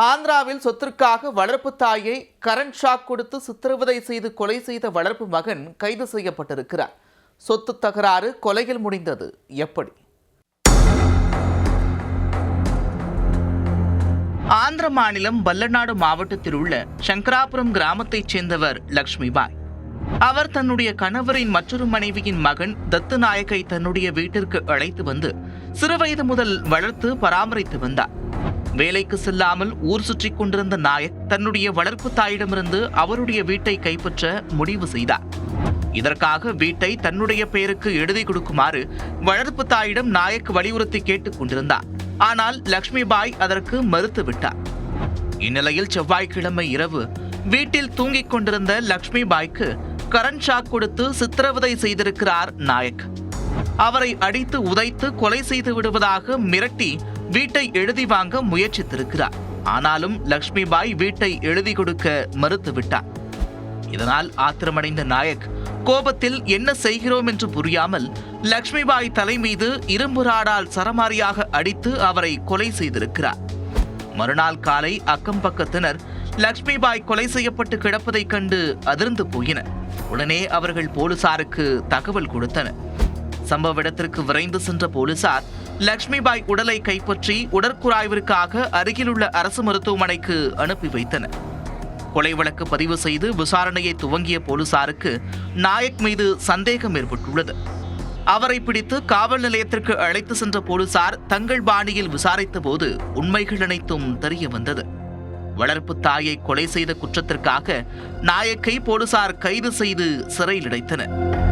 ஆந்திராவில் சொத்திற்காக வளர்ப்பு தாயை கரண்ட் ஷாக் கொடுத்து சித்திரவதை செய்து கொலை செய்த வளர்ப்பு மகன் கைது செய்யப்பட்டிருக்கிறார். சொத்து தகராறு கொலையில் முடிந்தது எப்படி? ஆந்திர மாநிலம் பல்லநாடு மாவட்டத்தில் உள்ள சங்கராபுரம் கிராமத்தைச் சேர்ந்தவர் லக்ஷ்மிபாய். அவர் தன்னுடைய கணவரின் மற்றொரு மனைவியின் மகன் தத்து நாயக்கை தன்னுடைய வீட்டிற்கு அழைத்து வந்து சிறுவயது முதல் வளர்த்து பராமரித்து வந்தார். வேலைக்கு செல்லாமல் ஊர் சுற்றி கொண்டிருந்த நாயக் தன்னுடைய வளர்ப்பு தாயிடமிருந்து அவருடைய வீட்டை கைப்பற்ற முடிவு செய்தார். இதற்காக வீட்டை தன்னுடைய பெயருக்கு எழுதி கொடுக்குமாறு வளர்ப்பு தாயிடம் நாயக் வலியுறுத்தி கேட்டுக் கொண்டிருந்தார். ஆனால் லக்ஷ்மிபாய் அதற்கு மறுத்துவிட்டார். இந்நிலையில் செவ்வாய்க்கிழமை இரவு வீட்டில் தூங்கிக் கொண்டிருந்த லக்ஷ்மிபாய்க்கு கரண்ட் ஷாக் கொடுத்து சித்திரவதை செய்திருக்கிறார் நாயக். அவரை அடித்து உதைத்து கொலை செய்து விடுவதாக மிரட்டி வீட்டை எழுதி வாங்க முயற்சித்திருக்கிறார். ஆனாலும் லக்ஷ்மிபாய் வீட்டை எழுதி கொடுக்க மறுத்துவிட்டார். இதனால் ஆத்திரமடைந்த நாயக் கோபத்தில் என்ன செய்கிறோம் என்று புரியாமல் லக்ஷ்மிபாய் தலை மீது இரும்பு ராடால் சரமாரியாக அடித்து அவரை கொலை செய்திருக்கிறார். மறுநாள் காலை அக்கம் பக்கத்தினர் லக்ஷ்மிபாய் கொலை செய்யப்பட்டு கிடப்பதைக் கண்டு அதிர்ந்து போயினர். உடனே அவர்கள் போலீசாருக்கு தகவல் கொடுத்தனர். சம்பவ இடத்திற்கு விரைந்து சென்ற போலீசார் லக்ஷ்மிபாய் உடலை கைப்பற்றி உடற்குறாய்விற்காக அருகிலுள்ள அரசு மருத்துவமனைக்கு அனுப்பி வைத்தனர். கொலை வழக்கு பதிவு செய்து விசாரணையை துவங்கிய போலீசாருக்கு நாயக் மீது சந்தேகம் ஏற்பட்டுள்ளது. அவரை பிடித்து காவல் நிலையத்திற்கு அழைத்து சென்ற போலீசார் தங்கள் பாணியில் விசாரித்த போது உண்மைகள் அனைத்தும் தெரிய வந்தது. வளர்ப்பு தாயை கொலை செய்த குற்றத்திற்காக நாயக்கை போலீசார் கைது செய்து சிறையில் அடைத்தனர்.